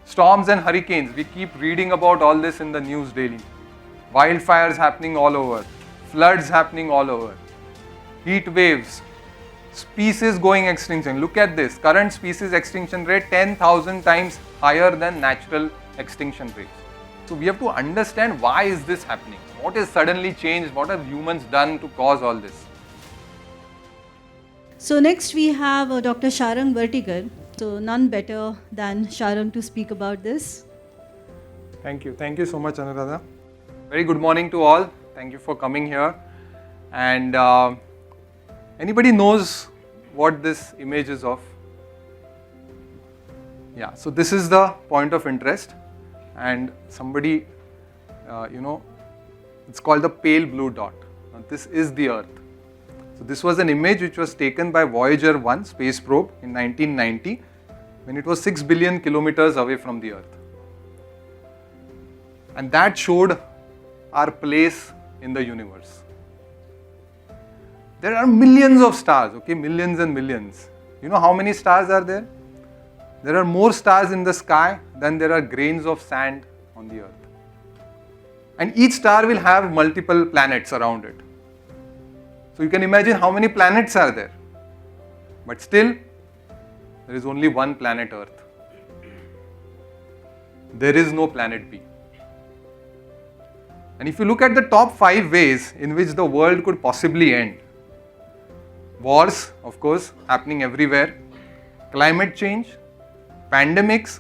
Storms and hurricanes, we keep reading about all this in the news daily. Wildfires happening all over, floods happening all over, heat waves, species going extinction. Look at this, current species extinction rate 10,000 times higher than natural extinction rate. So we have to understand why is this happening? What is suddenly changed? What have humans done to cause all this? So next we have Dr. Sharang Wartikar. So none better than Sharang to speak about this. Thank you. Thank you so much, Anuradha. Very good morning to all. Thank you for coming here. And anybody knows what this image is of? Yeah, so this is the point of interest. And somebody, it's called the pale blue dot. Now, this is the Earth. So this was an image which was taken by Voyager 1 space probe in 1990 when it was 6 billion kilometers away from the Earth. And that showed our place in the universe. There are millions of stars, okay, millions and millions. You know how many stars are there? There are more stars in the sky than there are grains of sand on the Earth. And each star will have multiple planets around it. So you can imagine how many planets are there. But still, there is only one planet Earth. There is no planet B. And if you look at the top 5 ways in which the world could possibly end, wars, of course, happening everywhere, climate change, pandemics,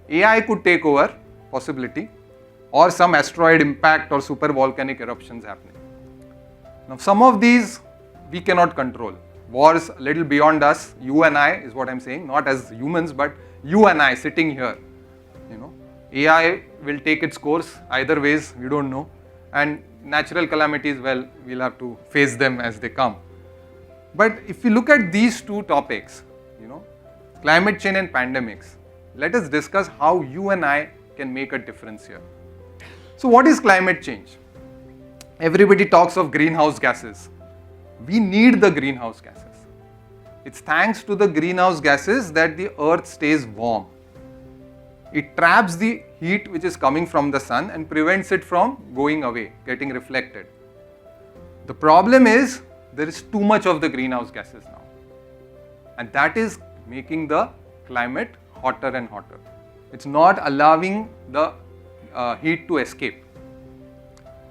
AI could take over, possibility, or some asteroid impact or super volcanic eruptions happening. Now, some of these we cannot control. Wars a little beyond us, you and I is what I'm saying, not as humans, but you and I sitting here. AI will take its course, either ways, we don't know. And natural calamities, well, we'll have to face them as they come. But if you look at these two topics, climate change and pandemics, let us discuss how you and I can make a difference here. So what is climate change? Everybody talks of greenhouse gases. We need the greenhouse gases. It's thanks to the greenhouse gases that the earth stays warm. It traps the heat which is coming from the sun and prevents it from going away, getting reflected. The problem is there is too much of the greenhouse gases now. And that is making the climate hotter and hotter. It's not allowing the heat to escape.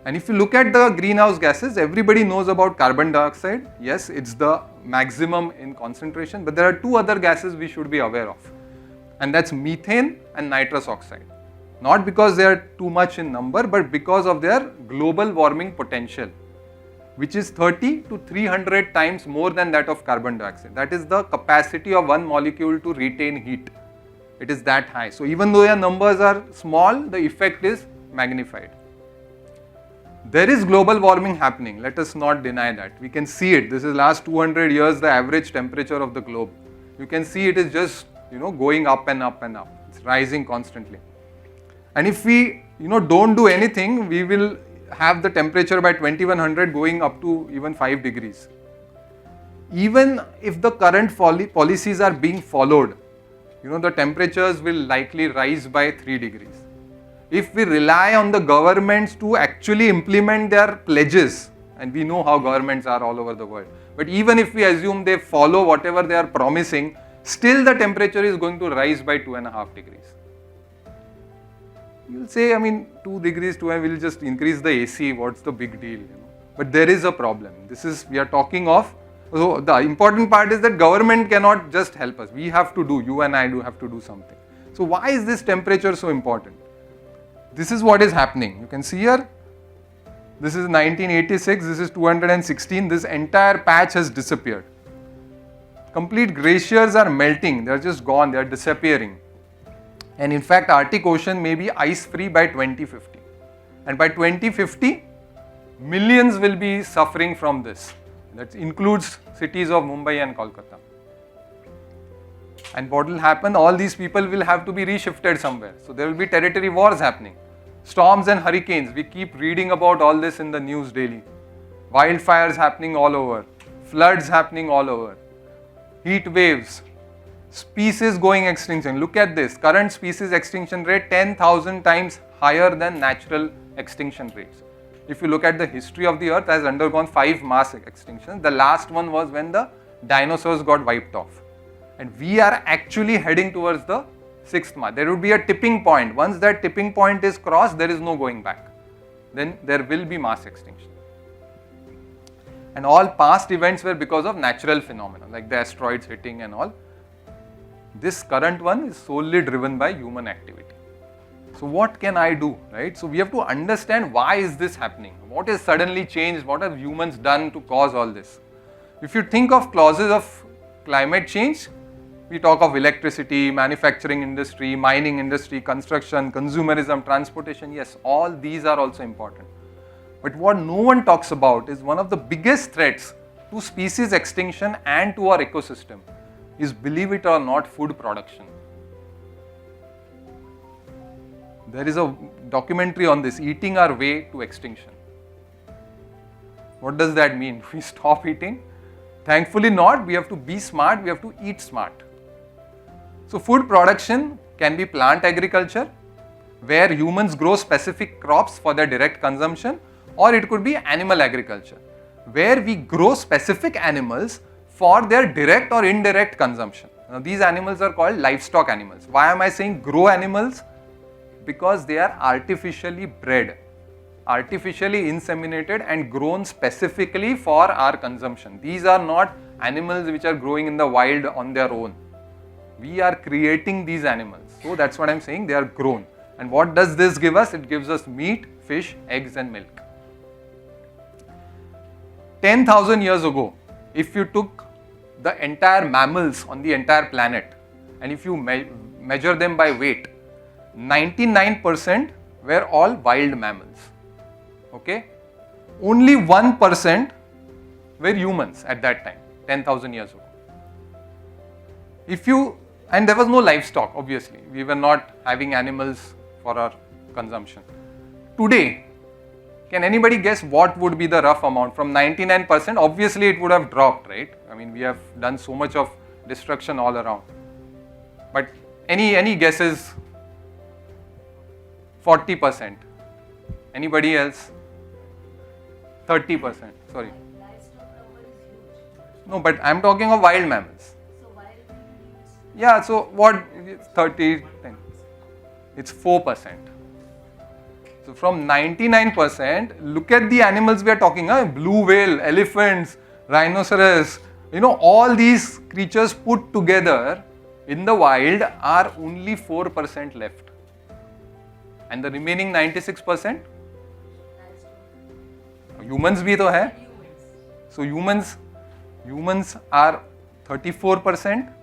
And if you look at the greenhouse gases, everybody knows about carbon dioxide. Yes, it's the maximum in concentration, but there are two other gases we should be aware of. And that's methane and nitrous oxide. Not because they are too much in number, but because of their global warming potential, which is 30 to 300 times more than that of carbon dioxide. That is the capacity of one molecule to retain heat. It is that high. So even though your numbers are small, the effect is magnified. There is global warming happening. Let us not deny that. We can see it. This is last 200 years, the average temperature of the globe. You can see it is just, going up and up and up. It's rising constantly. And if we, don't do anything, we will have the temperature by 2100 going up to even 5 degrees. Even if the current policies are being followed, the temperatures will likely rise by 3 degrees. If we rely on the governments to actually implement their pledges, and we know how governments are all over the world, but even if we assume they follow whatever they are promising, still the temperature is going to rise by 2.5 degrees. You'll say, 2 degrees, we'll just increase the AC, what's the big deal? But there is a problem. We are talking of, so the important part is that government cannot just help us. We have to do, you and I do have to do something. So why is this temperature so important? This is what is happening. You can see here, this is 1986, this is 216, this entire patch has disappeared. Complete glaciers are melting, they are just gone, they are disappearing. And in fact, Arctic Ocean may be ice-free by 2050. And by 2050, millions will be suffering from this. That includes cities of Mumbai and Kolkata. And what will happen? All these people will have to be reshifted somewhere. So there will be territory wars happening. Storms and hurricanes, we keep reading about all this in the news daily. Wildfires happening all over. Floods happening all over. Heat waves. Species going extinction. Look at this. Current species extinction rate 10,000 times higher than natural extinction rates. If you look at the history of the earth, has undergone 5 mass extinctions. The last one was when the dinosaurs got wiped off. And we are actually heading towards the 6th mass. There would be a tipping point. Once that tipping point is crossed, there is no going back. Then there will be mass extinction. And all past events were because of natural phenomena, like the asteroids hitting and all. This current one is solely driven by human activity. So what can I do, right? So we have to understand why is this happening? What is suddenly changed? What have humans done to cause all this? If you think of causes of climate change, we talk of electricity, manufacturing industry, mining industry, construction, consumerism, transportation. Yes, all these are also important. But what no one talks about is one of the biggest threats to species extinction and to our ecosystem is, believe it or not, food production. There is a documentary on this, eating our way to extinction. What does that mean? We stop eating? Thankfully not. We have to be smart. We have to eat smart. So food production can be plant agriculture, where humans grow specific crops for their direct consumption, or it could be animal agriculture, where we grow specific animals for their direct or indirect consumption. Now these animals are called livestock animals. Why am I saying grow animals? Because they are artificially bred, artificially inseminated and grown specifically for our consumption. These are not animals which are growing in the wild on their own. We are creating these animals. So that's what I'm saying, they are grown. And what does this give us? It gives us meat, fish, eggs and milk. 10,000 years ago, if you took the entire mammals on the entire planet and if you measure them by weight, 99% were all wild mammals. Okay? Only 1% were humans at that time, 10,000 years ago. And there was no livestock, obviously. We were not having animals for our consumption. Today, can anybody guess what would be the rough amount? From 99%, obviously it would have dropped, right? I mean, we have done so much of destruction all around. But any guesses? 40%. Anybody else? 30%. Sorry. No, but I'm talking of wild mammals. So wild mammals. Yeah, so what? 30, 10. It's 4%. So from 99%, look at the animals we are talking, blue whale, elephants, rhinoceros, all these creatures put together in the wild are only 4% left. And the remaining 96%? Humans bhi to hai. So humans are 34%,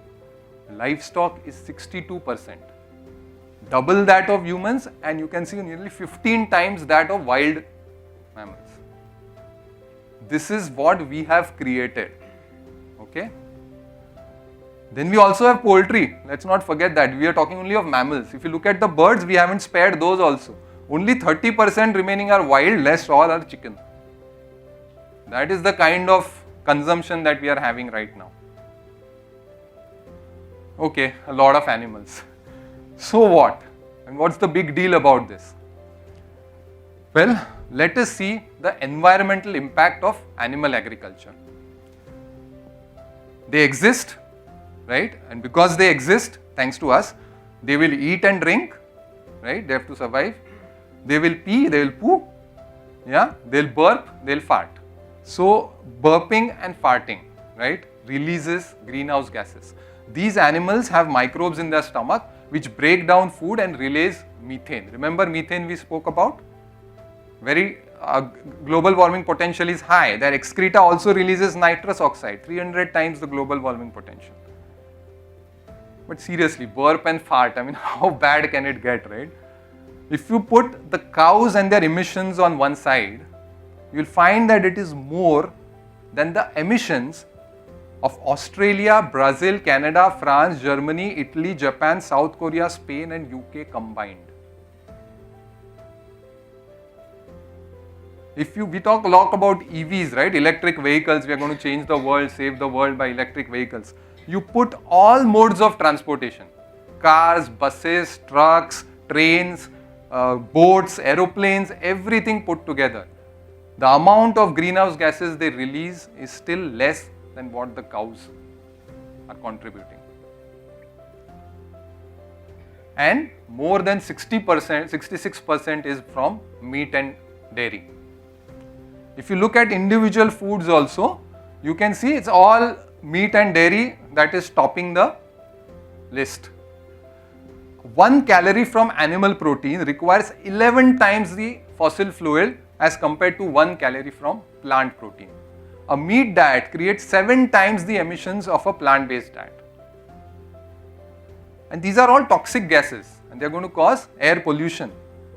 livestock is 62%. Double that of humans, and you can see nearly 15 times that of wild mammals. This is what we have created. Okay? Then we also have poultry. Let's not forget that. We are talking only of mammals. If you look at the birds, we haven't spared those also. Only 30% remaining are wild, rest all are chicken. That is the kind of consumption that we are having right now. Okay, a lot of animals. So what? And what's the big deal about this? Well, let us see the environmental impact of animal agriculture. They exist, right? And because they exist, thanks to us, they will eat and drink, right? They have to survive. They will pee, they will poo, yeah? They'll burp, they'll fart. So, burping and farting, right, releases greenhouse gases. These animals have microbes in their stomach which break down food and release methane. Remember methane we spoke about? Very global warming potential is high. Their excreta also releases nitrous oxide, 300 times the global warming potential. But seriously, burp and fart, I mean, how bad can it get, right? If you put the cows and their emissions on one side, you will find that it is more than the emissions of Australia, Brazil, Canada, France, Germany, Italy, Japan, South Korea, Spain and UK combined. We talk a lot about EVs, right? Electric vehicles, we are going to change the world, save the world by electric vehicles. you put all modes of transportation, cars, buses, trucks, trains, boats, aeroplanes, everything put together, the amount of greenhouse gases they release is still less than what the cows are contributing. And more than 60%, 66% is from meat and dairy. If you look at individual foods also, you can see it's all meat and dairy that is topping the list. 1 calorie from animal protein requires 11 times the fossil fuel as compared to 1 calorie from plant protein. A meat diet creates 7 times the emissions of a plant-based diet. And these are all toxic gases and they are going to cause air pollution,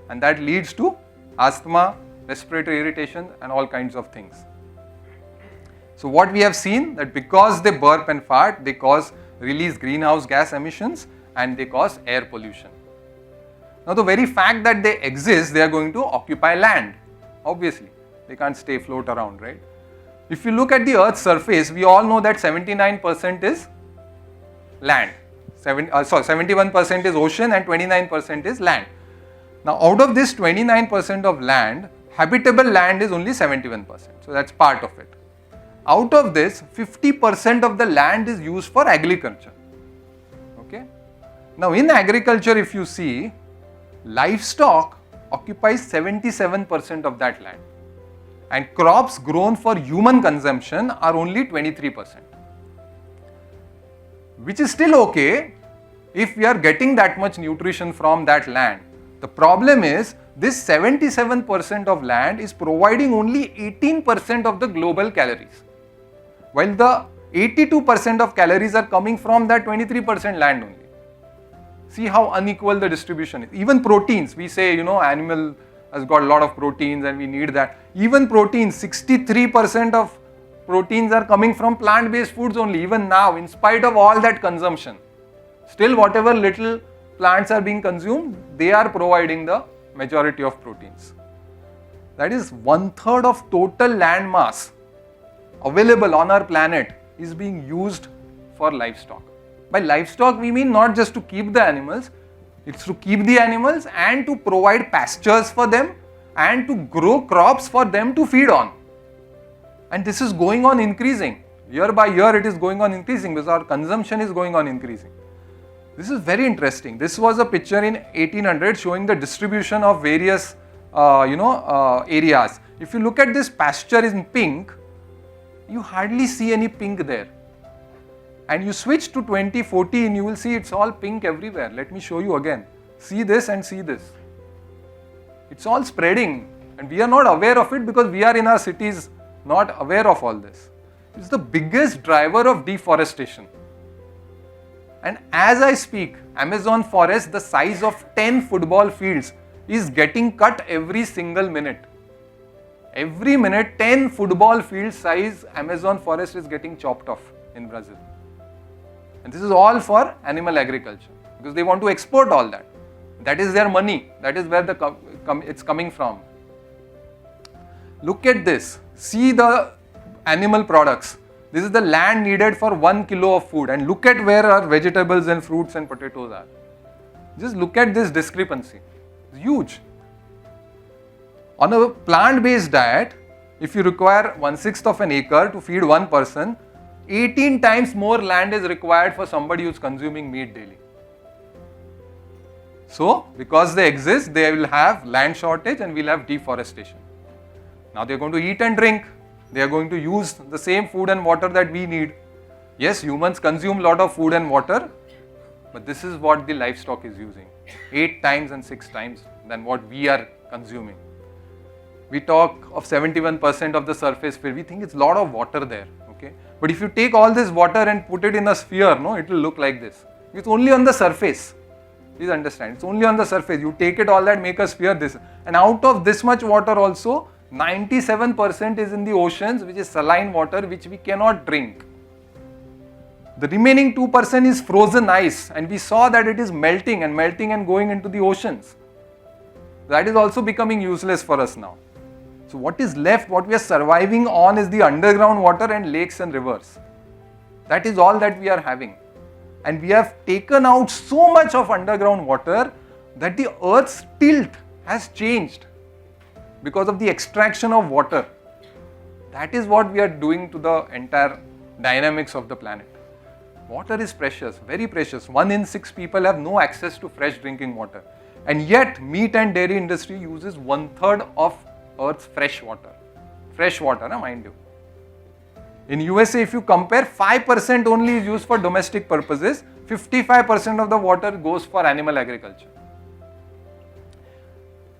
and that leads to asthma, respiratory irritation and all kinds of things. So what we have seen, that because they burp and fart, they release greenhouse gas emissions and they cause air pollution. Now the very fact that they exist, they are going to occupy land. Obviously, they can't stay float around, right? If you look at the Earth's surface, we all know that 79% is land. 71% is ocean and 29% is land. Now out of this 29% of land, habitable land is only 71%. So that's part of it. Out of this, 50% of the land is used for agriculture. Okay. Now in agriculture, if you see, livestock occupies 77% of that land. And crops grown for human consumption are only 23%. Which is still okay if we are getting that much nutrition from that land. The problem is this 77% of land is providing only 18% of the global calories, while the 82% of calories are coming from that 23% land only. See how unequal the distribution is. Even proteins, we say, animal has got a lot of proteins and we need that. Even proteins, 63% of proteins are coming from plant-based foods only, even now, in spite of all that consumption. Still, whatever little plants are being consumed, they are providing the majority of proteins. That is 1/3 of total land mass available on our planet is being used for livestock. By livestock, we mean not just to keep the animals, it's to keep the animals and to provide pastures for them and to grow crops for them to feed on. And this is going on increasing. Year by year it is going on increasing because our consumption is going on increasing. This is very interesting. This was a picture in 1800 showing the distribution of various areas. If you look at this pasture in pink, you hardly see any pink there. And you switch to 2014, you will see it's all pink everywhere. Let me show you again. See this and see this. It's all spreading and we are not aware of it because we are in our cities not aware of all this. It's the biggest driver of deforestation. And as I speak, Amazon forest, the size of 10 football fields, is getting cut every single minute. Every minute, 10 football field size Amazon forest is getting chopped off in Brazil. And this is all for animal agriculture because they want to export all that. That is their money. That is where it's coming from. Look at this. See the animal products. This is the land needed for 1 kilo of food, and look at where our vegetables and fruits and potatoes are. Just look at this discrepancy. It's huge. On a plant-based diet, if you require 1/6 of an acre to feed one person, 18 times more land is required for somebody who's consuming meat daily. So, because they exist, they will have land shortage and we'll have deforestation. Now they're going to eat and drink. They are going to use the same food and water that we need. Yes, humans consume a lot of food and water, but this is what the livestock is using. 8 times and 6 times than what we are consuming. We talk of 71% of the surface field. We think it's a lot of water there. Okay? But if you take all this water and put it in a sphere, no, it will look like this. It's only on the surface. Please understand, it's only on the surface. You take it all that, make a sphere this. And out of this much water also, 97% is in the oceans, which is saline water, which we cannot drink. The remaining 2% is frozen ice, and we saw that it is melting and going into the oceans. That is also becoming useless for us now. So what is left, what we are surviving on is the underground water and lakes and rivers. That is all that we are having. And we have taken out so much of underground water that the earth's tilt has changed because of the extraction of water. That is what we are doing to the entire dynamics of the planet. Water is precious, very precious. 1 in 6 people have no access to fresh drinking water. And yet, meat and dairy industry uses 1/3 of Earth's fresh water. Fresh water, mind you. In USA, if you compare, 5% only is used for domestic purposes. 55% of the water goes for animal agriculture.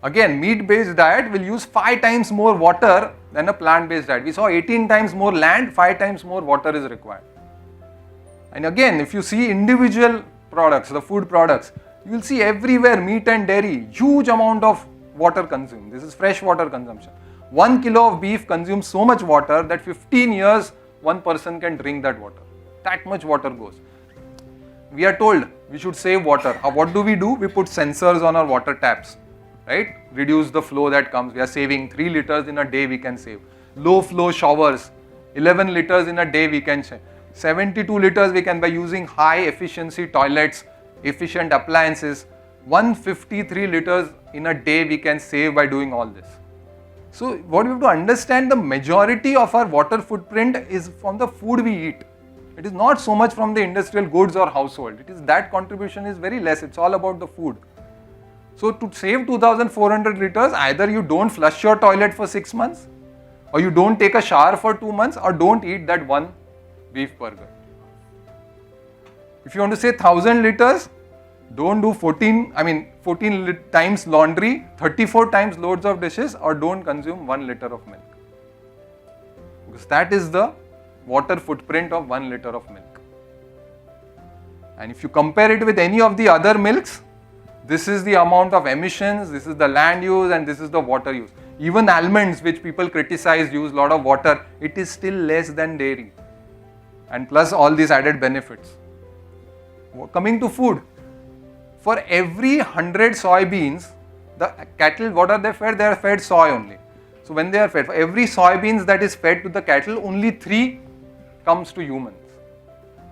Again, meat-based diet will use 5 times more water than a plant-based diet. We saw 18 times more land, 5 times more water is required. And again, if you see individual products, the food products, you will see everywhere meat and dairy, huge amount of water consumed. This is fresh water consumption. 1 kilo of beef consumes so much water that 15 years one person can drink that water. That much water goes. We are told we should save water. What do? We put sensors on our water taps, right? Reduce the flow that comes. We are saving 3 liters in a day we can save. Low flow showers, 11 liters in a day we can save. 72 liters we can by using high efficiency toilets, efficient appliances. 153 liters in a day we can save by doing all this. So what we have to understand, the majority of our water footprint is from the food we eat. It is not so much from the industrial goods or household. It is that contribution is very less. It's all about the food. So to save 2,400 liters, either you don't flush your toilet for 6 months, or you don't take a shower for 2 months, or don't eat that one beef burger. If you want to say 1,000 liters, don't do 14 times laundry, 34 times loads of dishes, or don't consume 1 liter of milk. Because that is the water footprint of 1 liter of milk. And if you compare it with any of the other milks, this is the amount of emissions, this is the land use, and this is the water use. Even almonds, which people criticize, use a lot of water, it is still less than dairy. And plus all these added benefits. Coming to food, for every 100 soybeans, the cattle, what are they fed? They are fed soy only. So when they are fed, for every soybeans that is fed to the cattle, only 3 comes to humans.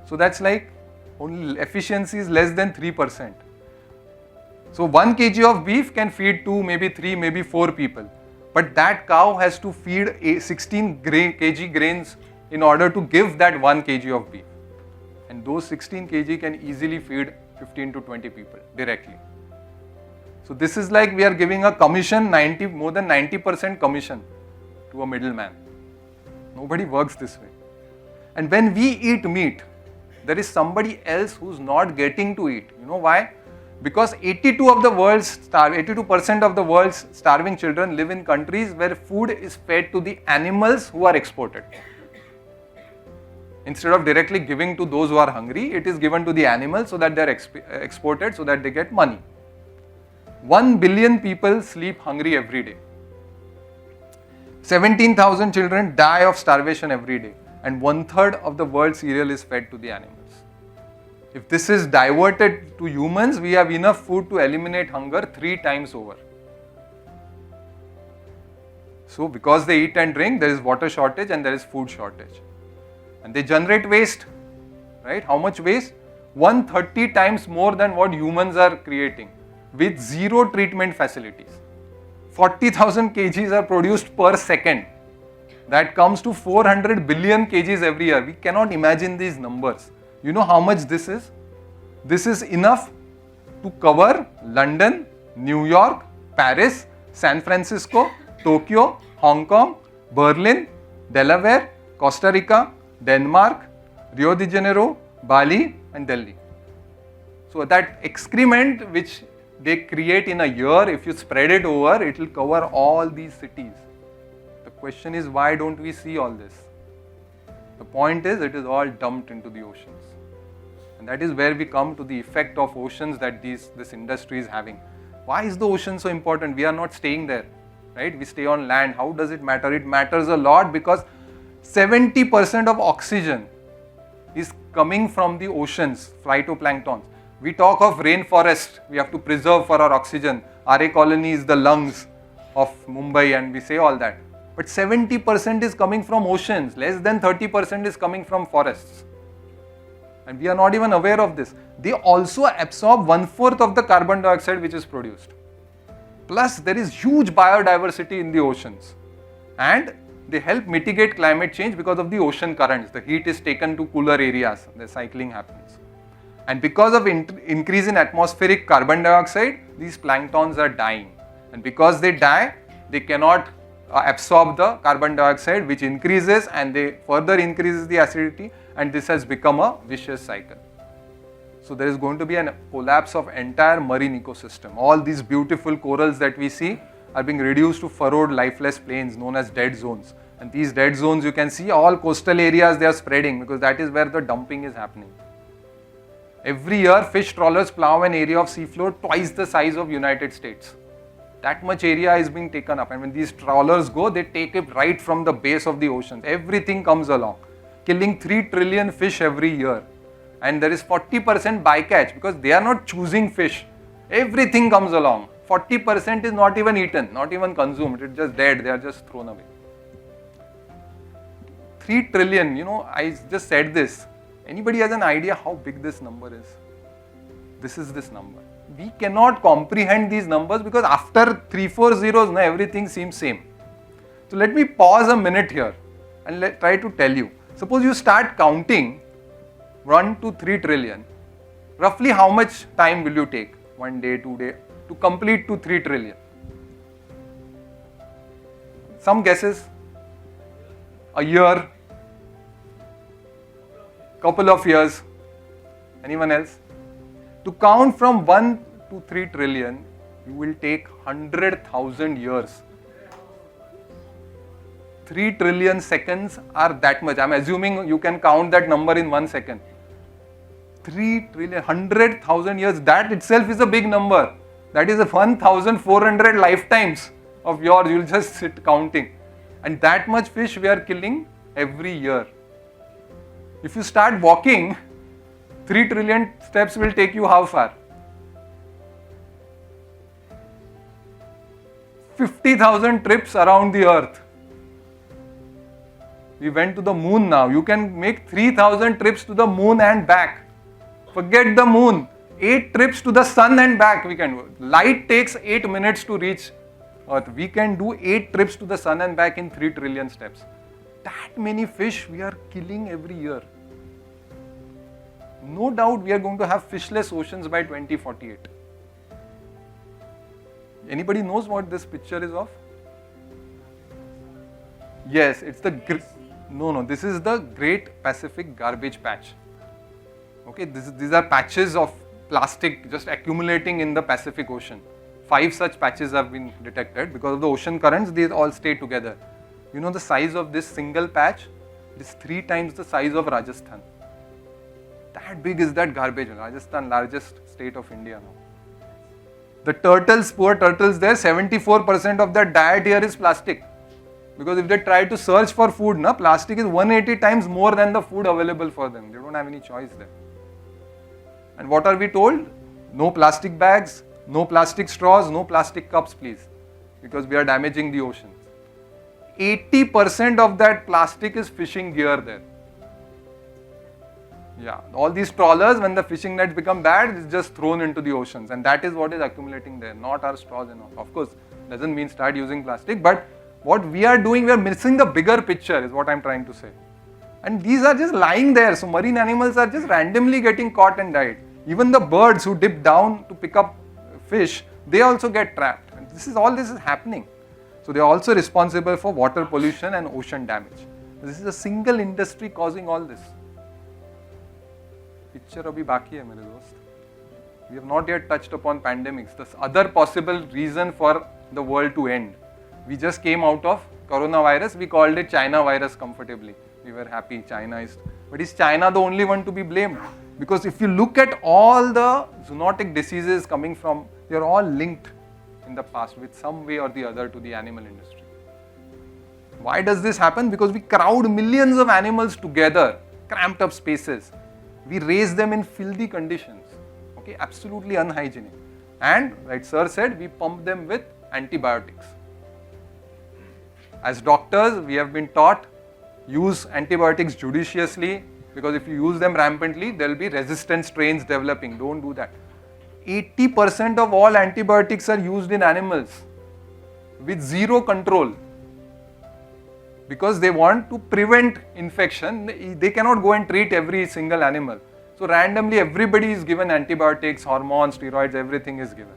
So that's like only efficiency is less than 3%. So 1 kg of beef can feed 2, maybe 3, maybe 4 people. But that cow has to feed 16 kg grains in order to give that 1 kg of beef. And those 16 kg can easily feed 15 to 20 people directly. So this is like we are giving a commission, more than 90% commission to a middleman. Nobody works this way. And when we eat meat, there is somebody else who's not getting to eat. You know why? Because 82% of the world's starving children live in countries where food is fed to the animals who are exported. Instead of directly giving to those who are hungry, it is given to the animals so that they are exported so that they get money. 1 billion people sleep hungry every day. 17,000 children die of starvation every day, and 1/3 of the world's cereal is fed to the animals. If this is diverted to humans, we have enough food to eliminate hunger 3 times over. So because they eat and drink, there is water shortage and there is food shortage. And they generate waste, right? How much waste? 130 times more than what humans are creating with 0 treatment facilities. 40,000 kgs are produced per second. That comes to 400 billion kgs every year. We cannot imagine these numbers. You know how much this is? This is enough to cover London, New York, Paris, San Francisco, Tokyo, Hong Kong, Berlin, Delaware, Costa Rica, Denmark, Rio de Janeiro, Bali and Delhi. So that excrement which they create in a year, if you spread it over, it will cover all these cities. The question is, why don't we see all this? The point is, it is all dumped into the oceans. And that is where we come to the effect of oceans that this industry is having. Why is the ocean so important? We are not staying there, right? We stay on land. How does it matter? It matters a lot because 70% of oxygen is coming from the oceans, phytoplanktons. We talk of rainforest, we have to preserve for our oxygen. RA colony is the lungs of Mumbai and we say all that. But 70% is coming from oceans, less than 30% is coming from forests. And we are not even aware of this. They also absorb 1/4 of the carbon dioxide which is produced. Plus, there is huge biodiversity in the oceans. And they help mitigate climate change because of the ocean currents. The heat is taken to cooler areas. The cycling happens. And because of increase in atmospheric carbon dioxide, these planktons are dying. And because they die, they cannot absorb the carbon dioxide, which increases and they further increases the acidity, and this has become a vicious cycle. So there is going to be a collapse of entire marine ecosystem. All these beautiful corals that we see are being reduced to furrowed lifeless plains known as dead zones. And these dead zones, you can see all coastal areas, they are spreading because that is where the dumping is happening. Every year, fish trawlers plow an area of seafloor twice the size of United States. That much area is being taken up, and when these trawlers go, they take it right from the base of the oceans. Everything comes along, killing 3 trillion fish every year. And there is 40% bycatch because they are not choosing fish. Everything comes along. 40% is not even eaten, not even consumed. It's just dead. They are just thrown away. 3 trillion, I just said this. Anybody has an idea how big this number is? This is this number. We cannot comprehend these numbers because after 3-4 zeros, now everything seems same. So let me pause a minute here and try to tell you. Suppose you start counting 1 to 3 trillion. Roughly how much time will you take? 1 day, 2 days to complete to 3 trillion? Some guesses? A year? Couple of years? Anyone else? To count from 1 to 3 trillion, you will take 100,000 years. 3 trillion seconds are that much. I'm assuming you can count that number in 1 second. 3 trillion, 100,000 years, that itself is a big number. That is 1,400 lifetimes of yours. You'll just sit counting. And that much fish we are killing every year. If you start walking, 3 trillion steps will take you how far? 50,000 trips around the earth. We went to the moon now. You can make 3,000 trips to the moon and back. Forget the moon. 8 trips to the sun and back we can do. Light takes 8 minutes to reach earth. We can do 8 trips to the sun and back in 3 trillion steps. That many fish we are killing every year. No doubt we are going to have fishless oceans by 2048. Anybody knows what this picture is of? Yes, it's the this is the Great Pacific Garbage Patch. Okay, these are patches of plastic just accumulating in the Pacific Ocean. 5 such patches have been detected because of the ocean currents. They all stay together. You know the size of this single patch? It is 3 times the size of Rajasthan. That big is that garbage. Rajasthan, largest state of India now. The turtles, poor turtles there, 74% of their diet here is plastic. Because if they try to search for food, plastic is 180 times more than the food available for them. They don't have any choice there. And what are we told? No plastic bags, no plastic straws, no plastic cups, please. Because we are damaging the oceans. 80% of that plastic is fishing gear there. Yeah, all these trawlers, when the fishing nets become bad, it's just thrown into the oceans, and that is what is accumulating there, not our straws and all. Of course, doesn't mean start using plastic, but what we are doing, we are missing the bigger picture is what I'm trying to say. And these are just lying there, so marine animals are just randomly getting caught and died. Even the birds who dip down to pick up fish, they also get trapped. And this is happening. So they are also responsible for water pollution and ocean damage. This is a single industry causing all this. Picture abhi baki hai mere dost. We have not yet touched upon pandemics. The other possible reason for the world to end. We just came out of coronavirus. We called it China virus comfortably. We were happy China is. But is China the only one to be blamed? Because if you look at all the zoonotic diseases coming from, they are all linked in the past with some way or the other to the animal industry. Why does this happen? Because we crowd millions of animals together, cramped up spaces. We raise them in filthy conditions, okay, absolutely unhygienic. And, like Sir said, we pump them with antibiotics. As doctors, we have been taught, use antibiotics judiciously, Because if you use them rampantly, there will be resistant strains developing. Don't do that. 80% of all antibiotics are used in animals with zero control. Because they want to prevent infection, they cannot go and treat every single animal. So randomly everybody is given antibiotics, hormones, steroids, everything is given.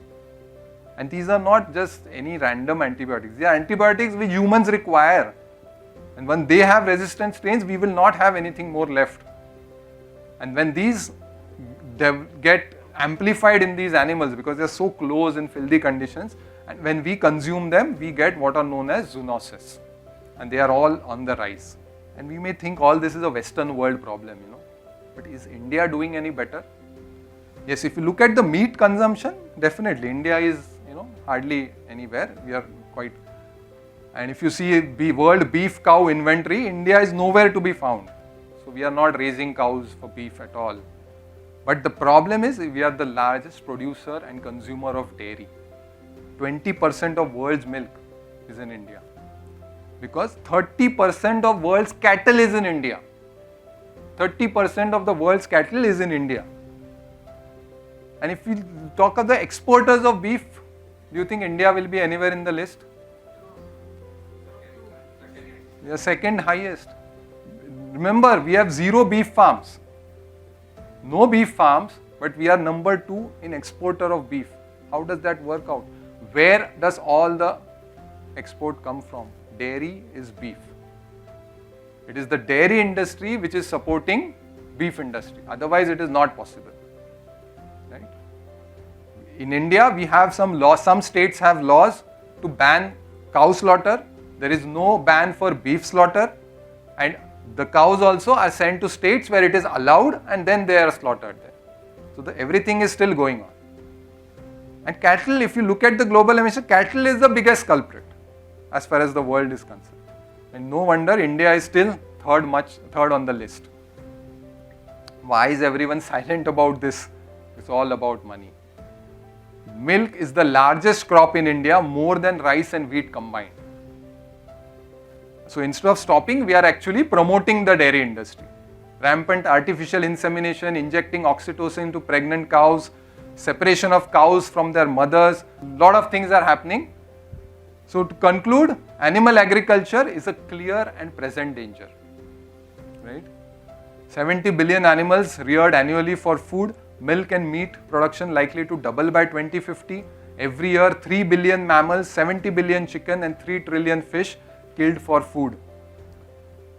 And these are not just any random antibiotics. They are antibiotics which humans require. And when they have resistant strains, we will not have anything more left. And when these get amplified in these animals because they are so close in filthy conditions, and when we consume them, we get what are known as zoonosis. And they are all on the rise. And we may think all this is a Western world problem, But is India doing any better? Yes, if you look at the meat consumption, definitely India is, hardly anywhere. We are quite. And if you see the world beef cow inventory, India is nowhere to be found. So we are not raising cows for beef at all. But the problem is we are the largest producer and consumer of dairy. 20% of world's milk is in India. Because 30% of world's cattle is in India. 30% of the world's cattle is in India. And if we talk of the exporters of beef, do you think India will be anywhere in the list? We are second highest. Remember, we have 0 beef farms. No beef farms, but we are number 2 in exporter of beef. How does that work out? Where does all the export come from? Dairy is beef. It is the dairy industry which is supporting beef industry. Otherwise, it is not possible. Right? In India, we have some laws. Some states have laws to ban cow slaughter. There is no ban for beef slaughter. And the cows also are sent to states where it is allowed and then they are slaughtered there. So everything is still going on. And cattle, if you look at the global emission, cattle is the biggest culprit as far as the world is concerned. And no wonder India is still third on the list. Why is everyone silent about this? It's all about money. Milk is the largest crop in India, more than rice and wheat combined. So instead of stopping, we are actually promoting the dairy industry. Rampant artificial insemination, injecting oxytocin to pregnant cows, separation of cows from their mothers, lot of things are happening. So to conclude, animal agriculture is a clear and present danger. Right? 70 billion animals reared annually for food, milk and meat production likely to double by 2050. Every year 3 billion mammals, 70 billion chicken and 3 trillion fish killed for food.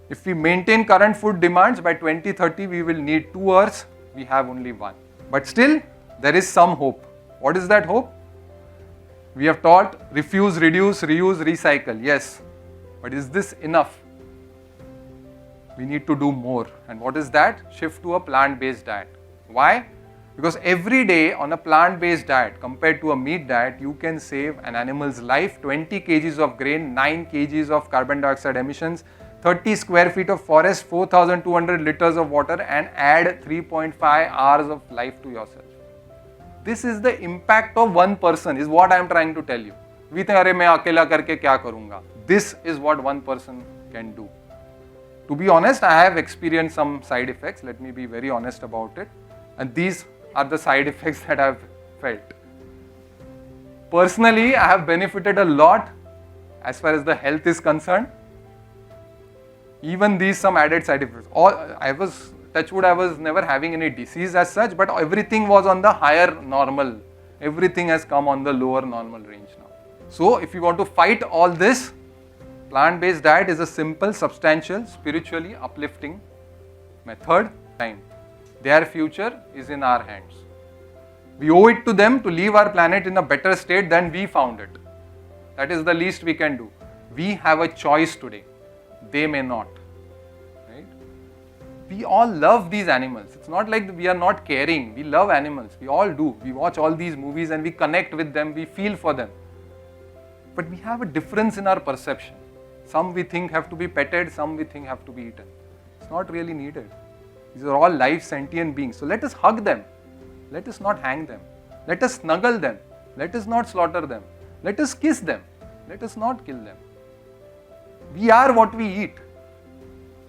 If we maintain current food demands, by 2030 we will need 2 Earths, we have only 1. But still, there is some hope. What is that hope? We have taught refuse, reduce, reuse, recycle. Yes, but is this enough? We need to do more. And what is that? Shift to a plant-based diet. Why? Because every day on a plant-based diet compared to a meat diet, you can save an animal's life, 20 kgs of grain, 9 kgs of carbon dioxide emissions, 30 square feet of forest, 4,200 liters of water and add 3.5 hours of life to yourself. This is the impact of one person, is what I am trying to tell you. We think, "Arey, main akela karke kya karunga?" This is what one person can do. To be honest, I have experienced some side effects. Let me be very honest about it. And these are the side effects that I have felt. Personally, I have benefited a lot as far as the health is concerned. Even these some added side effects. Touch wood, I was never having any disease as such, but everything was on the higher normal. Everything has come on the lower normal range now. So, if you want to fight all this, plant-based diet is a simple, substantial, spiritually uplifting method. Their future is in our hands. We owe it to them to leave our planet in a better state than we found it. That is the least we can do. We have a choice today. They may not. Right? We all love these animals. It's not like we are not caring. We love animals. We all do. We watch all these movies and we connect with them. We feel for them. But we have a difference in our perception. Some we think have to be petted. Some we think have to be eaten. It's not really needed. These are all live sentient beings. So let us hug them. Let us not hang them. Let us snuggle them. Let us not slaughter them. Let us kiss them. Let us not kill them. We are what we eat.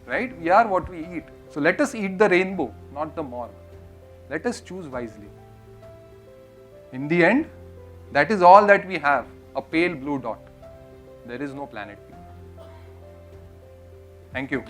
Right? We are what we eat. So let us eat the rainbow, not the morgue. Let us choose wisely. In the end, that is all that we have, a pale blue dot. There is no planet B. Thank you.